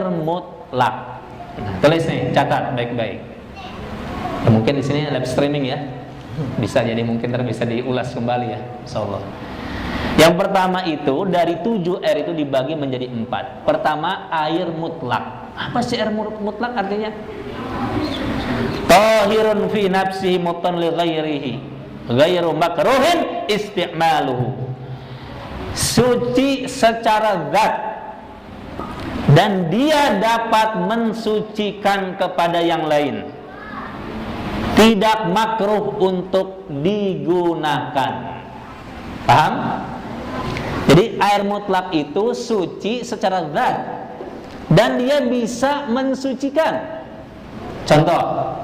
air mutlak. Nah, tulis nih, catat baik-baik. Ya, mungkin di sini live streaming ya. Bisa jadi mungkin bisa diulas kembali ya, insyaallah. Yang pertama itu dari 7 air itu dibagi menjadi 4. Pertama air mutlak. Apa sih air mutlak artinya? Tahirun fi nafsihi mutan li ghairihi ghairu makruhin isti'maluhu. Suci secara zat dan dia dapat mensucikan kepada yang lain. Tidak makruh untuk digunakan. Paham? Jadi air mutlak itu suci secara zat dan dia bisa mensucikan. Contoh,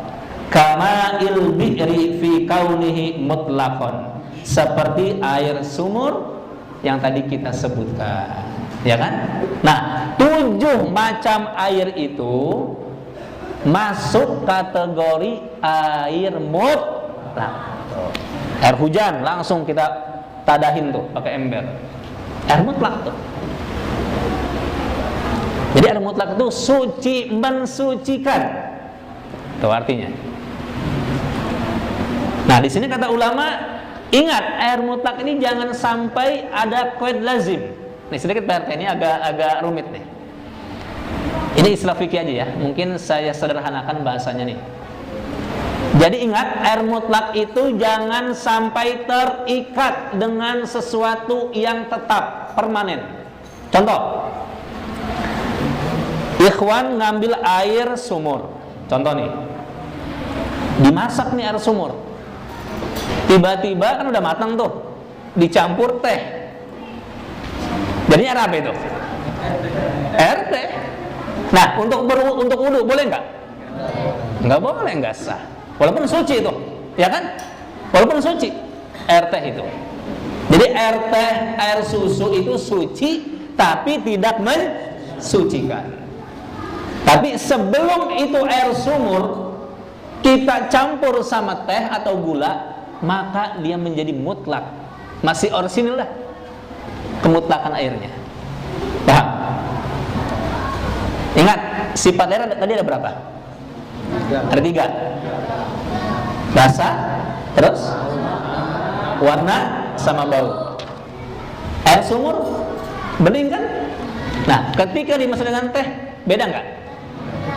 kama'il bi'ri fi kaunihi mutlaqan, seperti air sumur yang tadi kita sebutkan, ya kan? Nah, 7 macam air itu masuk kategori air mutlak. Air hujan langsung kita tadahin tuh pakai ember. Air mutlak tuh. Jadi air mutlak itu suci, mensucikan. Itu artinya. Nah, di sini kata ulama, ingat air mutlak ini jangan sampai ada qaid lazim. Nih sedikit PRT ini agak rumit nih. Ini istilah fikih aja ya. Mungkin saya sederhanakan bahasanya nih. Jadi ingat, air mutlak itu jangan sampai terikat dengan sesuatu yang tetap, permanen. Contoh, ikhwan ngambil air sumur. Contoh nih, dimasak nih air sumur. Tiba-tiba kan udah matang tuh, dicampur teh. Jadi air apa itu? Air teh. Nah, untuk wudu boleh nggak? Nggak boleh, nggak sah. Walaupun suci itu, ya kan? Walaupun suci, air teh itu. Jadi air teh, air susu itu suci, tapi tidak mensucikan. Tapi sebelum itu air sumur kita campur sama teh atau gula, maka dia menjadi mutlak. Masih orisinil lah kemutlakan airnya. Paham? Ingat, sifat air tadi ada berapa? Ada 3. Rasa, terus warna sama bau. Air sumur bening kan? Nah, ketika dimasak dengan teh, beda nggak?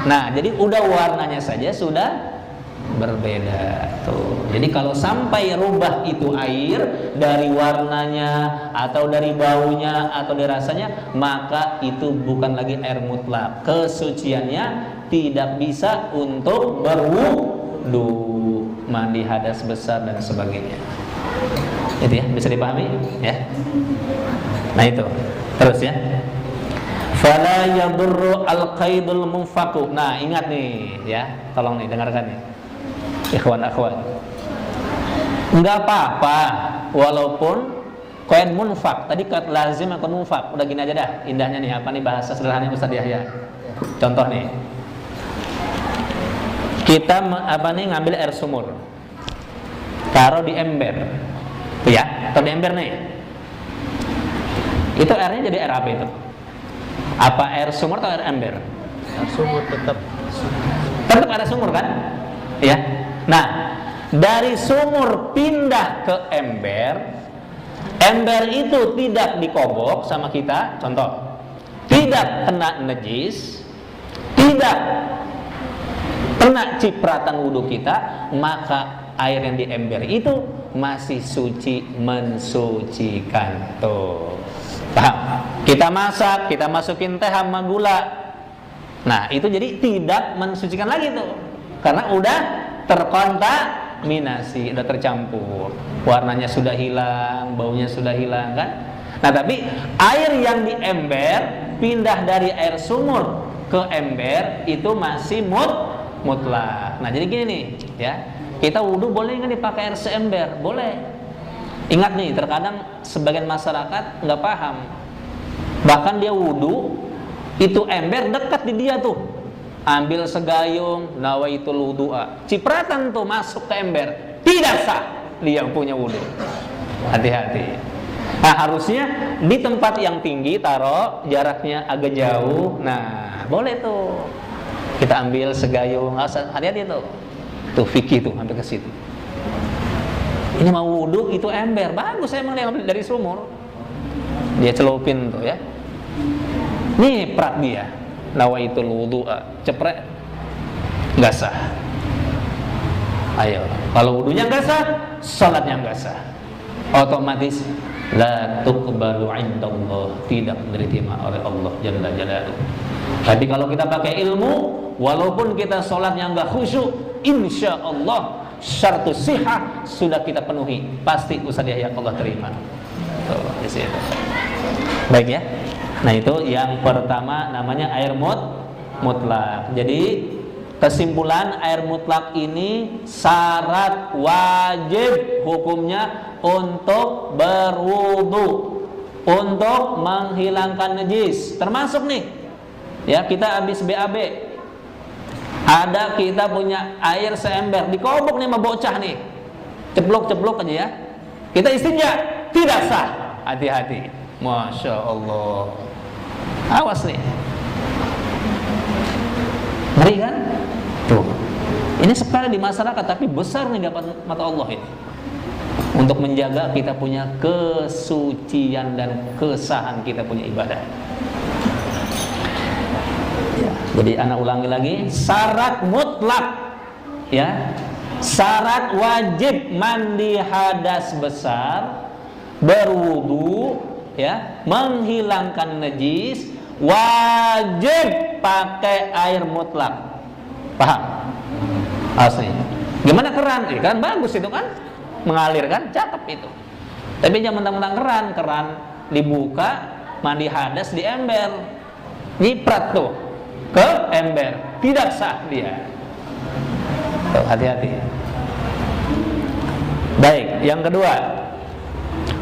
Nah, jadi udah warnanya saja sudah berbeda tuh. Jadi kalau sampai rubah itu air dari warnanya atau dari baunya atau dari rasanya, maka itu bukan lagi air mutlak. Kesuciannya tidak bisa untuk berwudu, mandi hadas besar dan sebagainya. Itu ya, bisa dipahami ya. Nah itu. Terus ya. Fala yadurru al-qaidul munfaqu. Nah, ingat nih ya, tolong nih dengarkan nih. Ikhwan akhwat. Enggak apa-apa walaupun qaid munfaq. Tadi qaid lazim atau munfaq. Udah gini aja dah, indahnya nih apa nih bahasa sederhananya Ustaz Yahya. Contoh nih. Kita ngambil air sumur. Taruh di ember. Tuh ya, taruh di ember nih. Itu airnya jadi air apa itu? Apa air sumur atau air ember? Air sumur tetap. Tetap ada sumur kan? Ya. Nah, dari sumur pindah ke ember. Ember itu tidak dikobok sama kita, contoh. Tidak kena najis, tidak kena cipratan wudu kita, maka air yang di ember itu masih suci, mensucikan. Tuh. Paham? Kita masak, kita masukin teh sama gula. Nah, itu jadi tidak mensucikan lagi tuh. Karena udah terkontaminasi, udah tercampur. Warnanya sudah hilang, baunya sudah hilang kan? Nah, tapi air yang di ember pindah dari air sumur ke ember itu masih mutlak. Nah, jadi gini nih, ya. Kita wudu boleh nggak dipakai air seember? Boleh. Ingat nih, terkadang sebagian masyarakat nggak paham. Bahkan dia wudu, itu ember dekat di dia tuh. Ambil segayung, nawaitul wudu'a. Cipratan tuh masuk ke ember. Tidak sah dia yang punya wudu. Hati-hati. Nah, harusnya di tempat yang tinggi taruh, jaraknya agak jauh. Nah, boleh tuh. Kita ambil segayung, hati-hati tuh. Tuh fikih tuh sampai ke situ. Ini mau wudhu, itu ember. Bagus emang dia ngambil dari sumur. Dia celupin tuh ya. Nih prat dia. Nawaitul wudu'a, ceprek. Enggak sah. Ayo, kalau wudunya enggak sah, salatnya enggak sah. Otomatis la tuqbalu 'indallah, tidak diterima oleh Allah Jalla Jalaluhu. Tapi kalau kita pakai ilmu, walaupun kita sholatnya enggak khusyuk, insya Allah syartu sihah sudah kita penuhi, pasti Ustaz Yahya Allah terima. Tuh, di situ. Baik ya. Nah, itu yang pertama namanya air mutlak. Jadi kesimpulan, air mutlak ini syarat wajib hukumnya untuk berwudu, untuk menghilangkan najis. Termasuk nih, ya kita habis BAB, ada kita punya air seember, dikobok nih sama bocah nih, ceplok aja ya, kita istinja, tidak sah. Hati-hati, Masya Allah, awas nih, ngeri kan? Tuh, ini sepele di masyarakat, tapi besar nih dapat mata Allah ini. Untuk menjaga kita punya kesucian dan kesahan kita punya ibadah. Ya, jadi anak ulangi lagi, syarat mutlak, ya, syarat wajib mandi hadas besar, berwudu, ya, menghilangkan najis, wajib pakai air mutlak. Paham? Asli. Gimana keran? Kan bagus itu kan, mengalir kan, cakep itu. Tapi jangan mentang-mentang keran dibuka, mandi hadas di ember, nyiprat tuh ke ember, tidak sah dia. Tuh, hati-hati. Baik, yang kedua,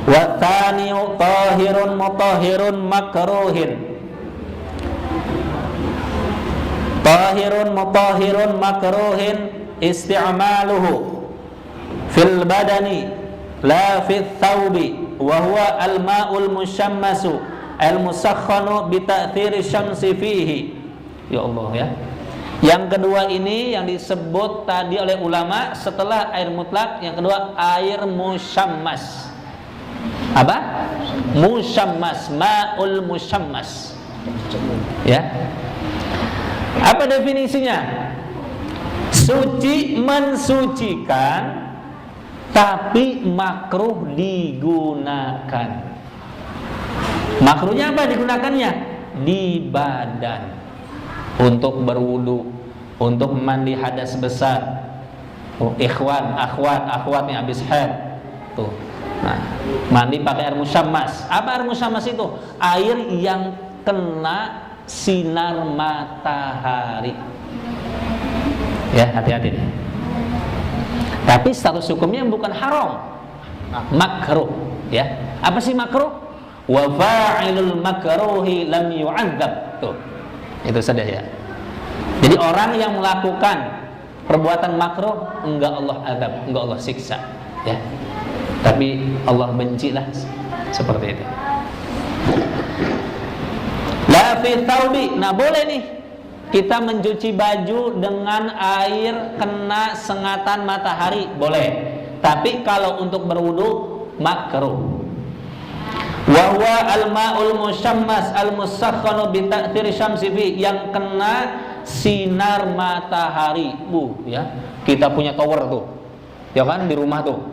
wa tsani'u tahirun mutahhirun makruhin. Tahirun mutahhirun makruhin isti'maluhu fil badani la fit thawbi wa huwa al-ma'ul musyammasu al-musakhkhanu bi ta'thiri syamsi fihi. Ya Allah ya. Yang kedua ini yang disebut tadi oleh ulama setelah air mutlak, yang kedua air musyammas. Apa? Musyammas, ma'ul musyammas. Ya. Apa definisinya? Suci, mensucikan, tapi makruh digunakan. Makruhnya apa digunakannya? Di badan, untuk berwudu, untuk mandi hadas besar. Oh, ikhwan, akhwat yang habis haid. Tuh. Nah, mandi pakai air musyammas. Apa air musyammas itu? Air yang kena sinar matahari. Ya, hati-hati nih. Tapi status hukumnya bukan haram, makruh. Ya, apa sih makruh? Wa fa'ilul makruhi lam yu'adzab. Tuh, itu saja ya. Jadi orang yang melakukan perbuatan makruh enggak Allah azab, enggak Allah siksa. Ya, tapi Allah bencilah seperti itu. La fi thawbi. Nah, boleh nih kita mencuci baju dengan air kena sengatan matahari, boleh. Tapi kalau untuk berwudu makruh. Wa huwa al-ma'ul musyammas al-musakhkhanu bi ta'thiri syamsi fi, yang kena sinar matahari. Ya. Kita punya tower tuh. Ya kan, di rumah tuh.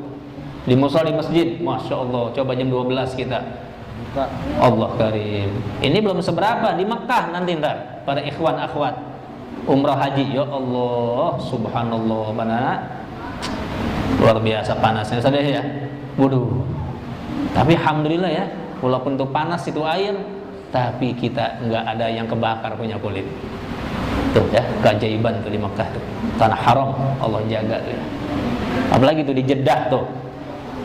Di musala, di masjid. Masya Allah, coba jam 12 kita. Allah karim. Ini belum seberapa di Mekah nanti ntar para ikhwan akhwat umrah haji. Ya Allah, subhanallah, mana luar biasa panasnya saja ya. Waduh. Tapi alhamdulillah ya, walaupun itu panas itu air, tapi kita nggak ada yang kebakar punya kulit. Tuh ya, keajaiban tuh di Mekah tuh. Tanah haram Allah jaga tuh ya. Apalagi tuh di Jeddah tuh.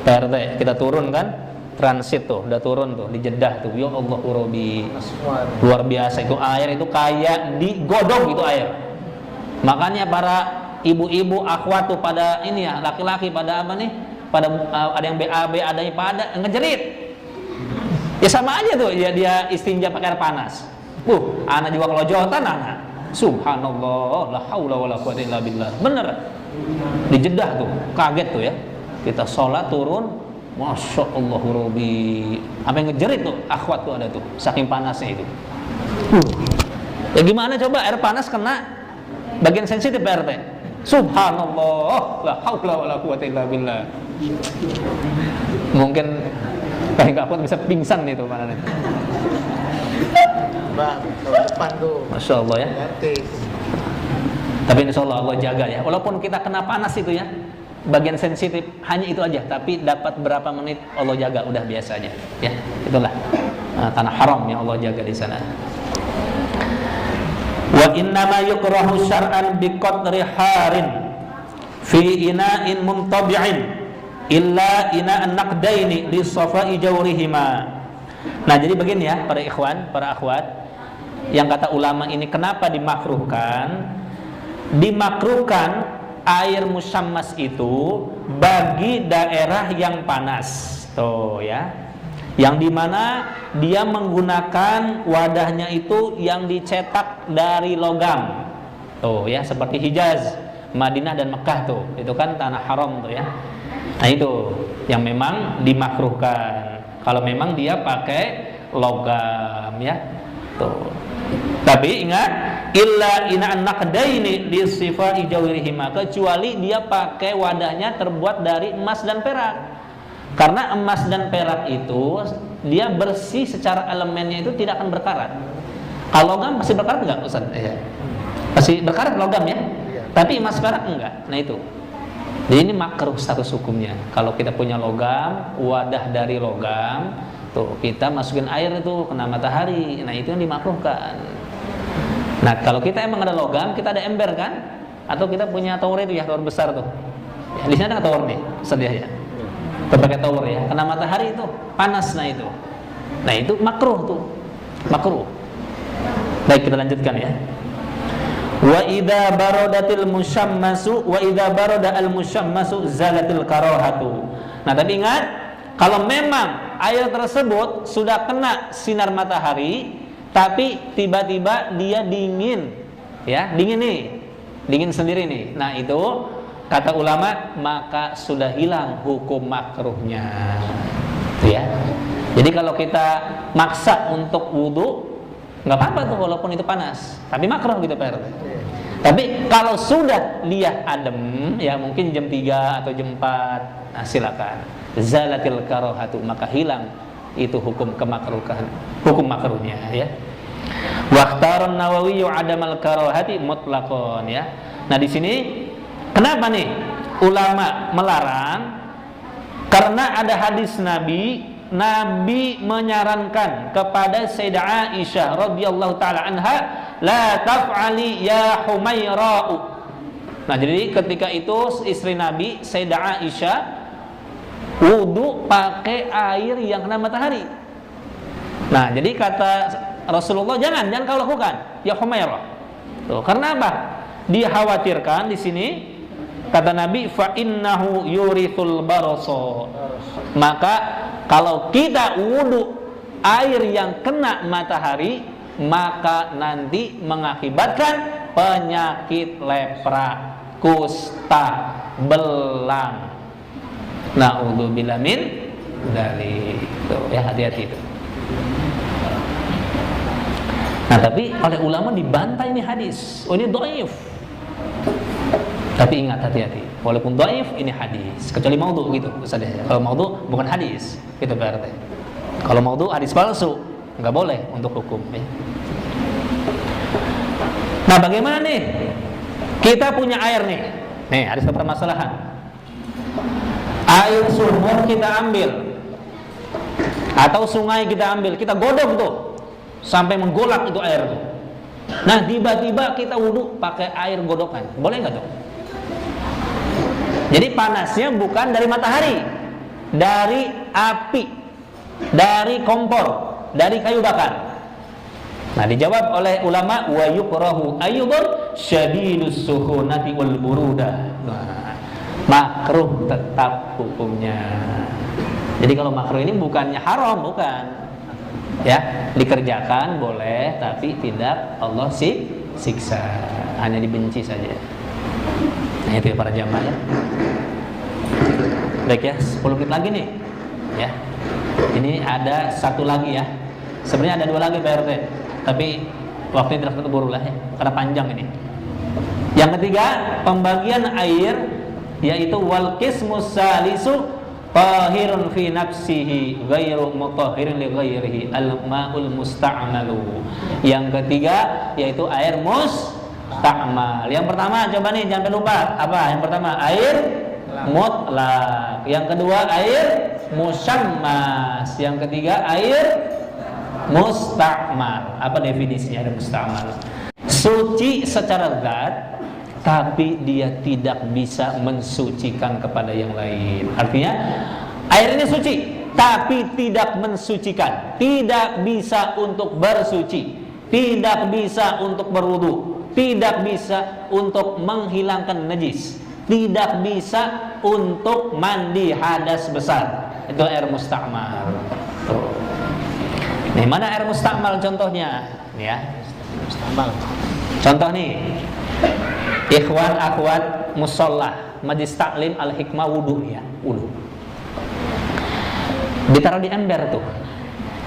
PRT kita turun kan? Transit tuh, udah turun tuh di Jeddah tuh. Ya Allah Robi, luar biasa itu air, itu kayak digodok itu air. Makanya para ibu-ibu akhwat tuh pada ini ya, laki-laki pada apa nih? Pada ada yang BAB, ada yang pada ngejerit. Ya sama aja tuh, ya dia istinja pakai air panas. Anak juga kelojotan anak. Subhanallah, la haula wala quwwata illa billah. Bener. Di Jeddah tuh, kaget tuh ya. Kita sholat turun, Masya Allah Rabbi, sampai ngejerit tuh, akhwat tuh ada tuh, saking panasnya itu. Ya gimana coba air panas kena bagian sensitif Pak RT? Subhanallah, la haula wala quwwata illa billah. Mungkin kayak nggak kuat bisa pingsan nih tuh mana nih. Bang, tahun depan tuh. Masya Allah ya. Gratis. Tapi insya Allah Allah jaga ya. Walaupun kita kena panas itu ya, bagian sensitif hanya itu aja. Tapi dapat berapa menit Allah jaga, udah biasa aja. Ya, itulah tanah haram yang Allah jaga di sana. Wa innama yukrahu syar'an biqadri harin fi ina'in mumtabi'in illa ina'an naqdaini li safai jawrihima. Nah, jadi begini ya para ikhwan, para akhwat, yang kata ulama ini kenapa dimakruhkan? Dimakruhkan air musyammas itu bagi daerah yang panas. Tuh ya. Yang dimana dia menggunakan wadahnya itu yang dicetak dari logam. Tuh ya, seperti Hijaz, Madinah dan Mekah tuh. Itu kan tanah haram tuh ya. Nah, itu yang memang dimakruhkan. Kalau memang dia pakai logam ya. Tuh. Tapi ingat, illa ina'an naqdaini li sifai jawrihima, kecuali dia pakai wadahnya terbuat dari emas dan perak. Karena emas dan perak itu dia bersih secara elemennya itu tidak akan berkarat. Kalau logam pasti berkarat enggak Ustaz? Iya. Pasti berkarat logam ya. Tapi emas perak enggak. Nah itu. Jadi ini makruh status hukumnya. Kalau kita punya logam, wadah dari logam, tuh kita masukin air itu kena matahari. Nah itu yang dimakruhkan. Nah kalau kita emang ada logam, kita ada ember kan? Atau kita punya tower itu ya, tower besar tuh. Ya, di sini ada tower nih, sedia ya. Pakai tower ya, kena matahari itu panas, nah itu. Nah itu makruh tuh. Makruh. Baik, kita lanjutkan ya. Wa idza baradatil musyammasu wa idza barada al musyammasu zalatil karahatu. Nah, tapi ingat, kalau memang air tersebut sudah kena sinar matahari tapi tiba-tiba dia dingin, ya, dingin nih. Dingin sendiri nih. Nah, itu kata ulama maka sudah hilang hukum makruhnya. Ya. Jadi kalau kita maksa untuk wudu nggak apa-apa tuh walaupun itu panas, tapi makruh gitu Pak RT. Tapi kalau sudah lihat adem, ya mungkin jam 3 atau jam 4, nah silakan. Zalatil karahatu, maka hilang itu hukum kemakruhan, hukum makruhnya ya. Waqtaran Nawawi adamal karahati mutlaqan ya. Nah di sini kenapa nih ulama melarang? Karena ada hadis Nabi menyarankan kepada Sayyidah Aisyah radhiyallahu taala anha, la taf'ali ya Humaira'u. Nah, jadi ketika itu istri Nabi Sayyidah Aisyah wudu pakai air yang kena matahari. Nah, jadi kata Rasulullah jangan kau lakukan ya Humairah. Tuh, karena apa? Dikhawatirkan di sini kata Nabi fa innahu yurithul barasa. Maka kalau kita wudu air yang kena matahari, maka nanti mengakibatkan penyakit lepra, kusta, belang. Na'udzubillah min dzalik. Tuh ya, hati-hati itu. Nah, tapi oleh ulama dibantah ini hadis. Oh, ini dhaif. Tapi ingat, hati-hati. Walaupun dhaif, ini hadis. Kecuali maudhu gitu, Ustaz ya. Kalau maudhu bukan hadis, gitu berarti. Kalau maudhu hadis palsu, nggak boleh untuk hukum. Ya. Nah, bagaimana nih? Kita punya air nih. Nih, ada satu permasalahan. Air sumur kita ambil, atau sungai kita ambil, kita godok tuh sampai menggolak itu air tuh. Nah, tiba-tiba kita wudu pakai air godokan, boleh nggak tuh? Jadi panasnya bukan dari matahari, dari api, dari kompor, dari kayu bakar. Nah, dijawab oleh ulama wa yukrahu ayyudur syadidus suhunati wal burudah. Nah, makruh tetap hukumnya. Jadi kalau makruh ini bukannya haram, bukan. Ya, dikerjakan boleh, tapi tidak Allah siksa, hanya dibenci saja. Nah, itu ya para jamaah ya. Baik ya, 10 menit lagi nih. Ya. Ini ada satu lagi ya. Sebenarnya ada dua lagi Pak RT, tapi waktunya tidak keburu lah ya, karena panjang ini. Yang ketiga, pembagian air, yaitu wal qismus salisu tahirun fi nafsihi ghairu mutahhirin li ghairihi al-ma'ul musta'malu. Yang ketiga yaitu air musta'mal. Yang pertama coba nih jangan lupa apa? Yang pertama air mutlak. Yang kedua air musyammas. Yang ketiga air musta'mal. Apa definisinya air musta'mal? Suci secara zat, tapi dia tidak bisa mensucikan kepada yang lain. Artinya air ini suci, tapi tidak mensucikan. Tidak bisa untuk bersuci, tidak bisa untuk berwudu, tidak bisa untuk menghilangkan najis, tidak bisa untuk mandi hadas besar. Itu air musta'mal. Tuh. Nih, mana air musta'mal contohnya? Nih ya. Musta'mal. Contoh nih. Ikhwan akhwat mushollah majlis taklim al hikmah wudu ya, wudu. Ditaruh di ember tuh.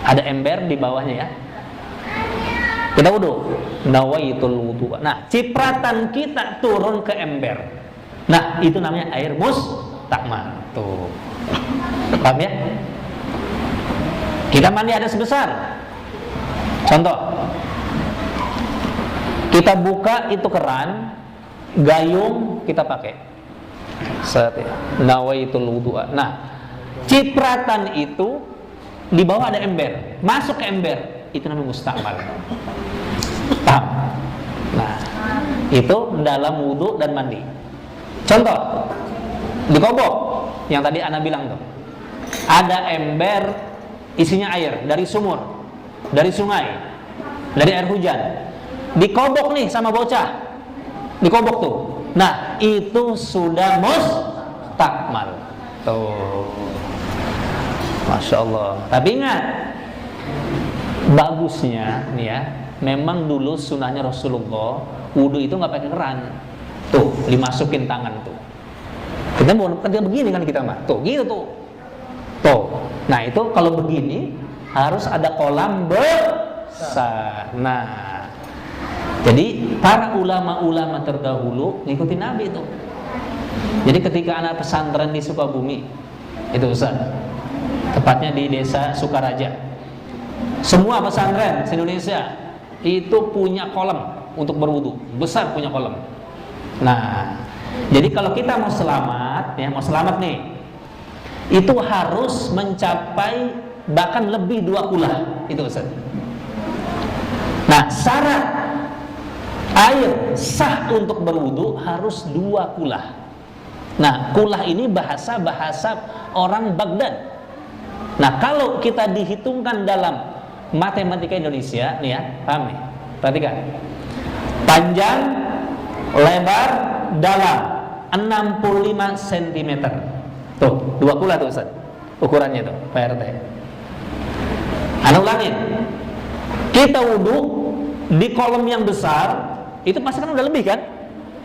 Ada ember di bawahnya ya. Kita wudu. Nawaitul wudu. Nah, cipratan kita turun ke ember. Nah, itu namanya air musta'mal. Tuh. Paham ya? Kita mandi hadas besar. Contoh. Kita buka itu keran, gayung kita pakai. Set ya. Nawaitul wudu'a. Nah, cipratan itu di bawah ada ember, masuk ke ember, itu namanya musta'mal. Paham? Nah, itu dalam wudu dan mandi. Contoh, di kobok yang tadi Ana bilang tuh. Ada ember isinya air dari sumur, dari sungai, dari air hujan. Dikobok nih sama bocah. Dikobok tuh. Nah, itu sudah musta'mal. Tuh. Masya Allah. Tapi ingat, bagusnya nih ya, memang dulu sunahnya Rasulullah wudu itu nggak pakai keran. Tuh, dimasukin tangan tuh. Kita mau kerja begini kan kita mah. Tuh, gitu tuh. Tuh. Nah, itu kalau begini harus ada kolam besar. Nah, jadi para ulama-ulama terdahulu ngikutin Nabi itu. Jadi ketika anak pesantren di Sukabumi, itu Ustaz, tepatnya di desa Sukaraja, semua pesantren se-Indonesia itu punya kolam untuk berwudu, besar punya kolam. Nah, jadi kalau kita mau selamat, ya mau selamat nih, itu harus mencapai bahkan lebih 2 kulah, itu Ustaz. Nah, syarat air sah untuk berwudu harus 2 kulah. Nah, kulah ini bahasa orang Baghdad. Nah, kalau kita dihitungkan dalam matematika Indonesia, nih ya, paham nih? Perhatikan. Panjang, lebar, dalam 65 cm. Tuh, 2 kulah tuh Ustaz. Ukurannya tuh, PRT. Ana ulangin. Kita wudu di kolom yang besar, itu pasti kan udah lebih kan?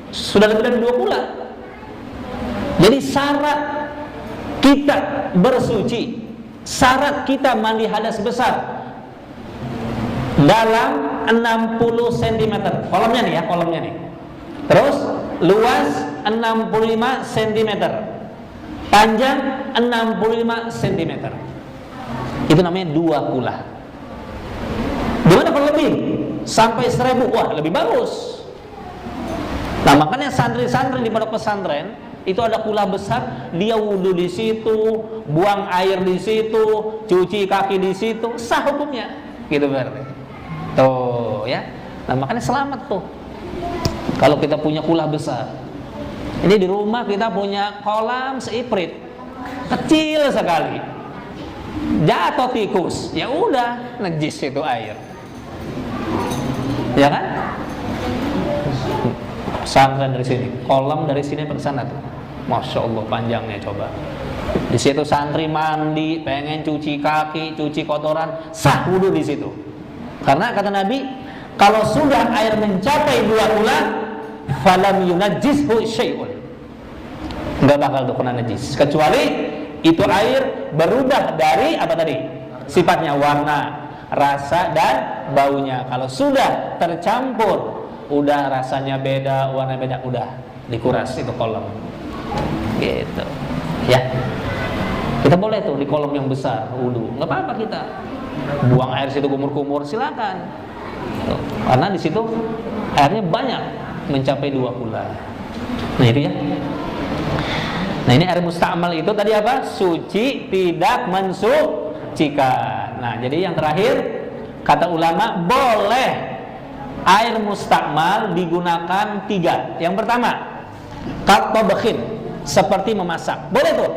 Sudah lebih dari 2 kulah. Jadi syarat kita bersuci, syarat kita mandi hadas besar dalam 60 cm. Kolomnya nih ya, kolomnya nih. Terus luas 65 cm. Panjang 65 cm. Itu namanya 2 kulah. Gimana kalau lebih? Sampai 1000, wah lebih bagus. Nah, makanya santri-santri di pondok pesantren itu ada kulah besar, dia wudu di situ, buang air di situ, cuci kaki di situ, sah hukumnya. Gitu berarti. Tuh ya. Nah, makanya selamat tuh. Kalau kita punya kulah besar. Ini di rumah kita punya kolam seiprit. Kecil sekali. Jatuh tikus, ya udah najis itu air. Ya kan? Pesantren dari sini, kolam dari sini ke sana tuh. Masya Allah panjangnya coba. Di situ santri mandi, pengen cuci kaki, cuci kotoran, sah wudu di situ. Karena kata Nabi, kalau sudah air mencapai 2 bulan, falam yunajjishu syai'un. Enggak bakal kena najis, kecuali itu air berubah dari apa tadi? Sifatnya, warna, rasa dan baunya. Kalau sudah tercampur, udah rasanya beda, warna beda, udah dikuras itu kolam. Gitu. Ya. Kita boleh tuh di kolam yang besar wudu, nggak apa-apa kita buang air situ kumur-kumur, silakan. Tuh. Karena di situ airnya banyak, mencapai 2 bulan. Nah itu ya. Nah ini air musta'mal itu tadi apa? Suci, tidak mensucikan. Nah jadi yang terakhir kata ulama, boleh air musta'mal digunakan 3. Yang pertama, katabakhin, seperti memasak, boleh tuh.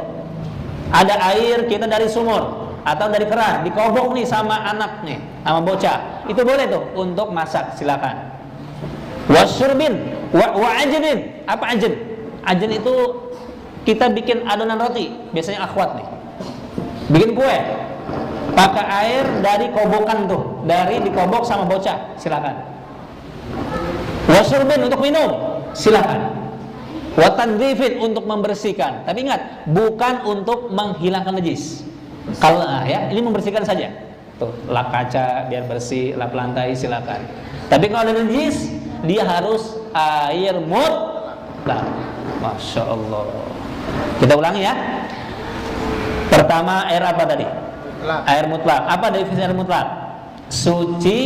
Ada air kita dari sumur atau dari keran, dikobok nih sama anak nih, sama bocah, itu boleh tuh untuk masak, silakan. Wasyurbin, wa ajnin. Apa ajn? Ajn itu kita bikin adonan roti, biasanya akhwat nih, bikin kue, pakai air dari kobokan tuh, dari dikobok sama bocah, silakan. Wasyurbin untuk minum, silakan. Watandzifin untuk membersihkan, tapi ingat, bukan untuk menghilangkan najis. Kalau ya, ini membersihkan saja. Tuh, lap kaca biar bersih, lap lantai silakan. Tapi kalau ada najis, dia harus air mutlak. Masya Allah. Kita ulangi ya. Pertama, air apa tadi? Air mutlak. Apa definisi air mutlak? Suci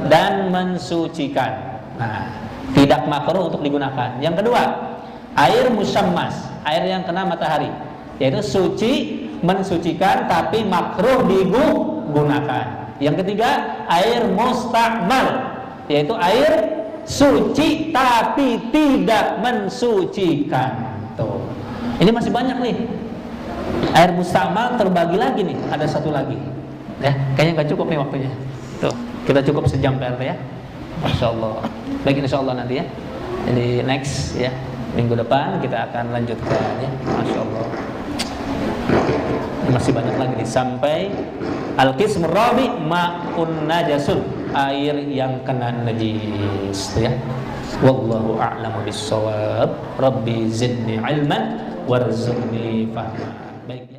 dan mensucikan. Nah, tidak makruh untuk digunakan. Yang kedua, air musyammas, air yang kena matahari, yaitu suci, mensucikan, tapi makruh digunakan. Yang ketiga, air musta'mal, yaitu air suci tapi tidak mensucikan. Tuh. Ini masih banyak nih. Air musta'mal terbagi lagi nih, ada satu lagi. Ya, kayaknya nggak cukup nih waktunya. Tuh, kita cukup sejam PRT ya. Masya Allah. Baik, insya Allah nanti ya. Jadi next ya, minggu depan kita akan lanjutkan ya. Masya Allah. Masih banyak lagi nih, sampai al-qismur rabi ma'un najasun, air yang kena najis ya. Wallahu a'lamu bis-shawab. Rabbi zidni ilman warzuqni fahma. Baik.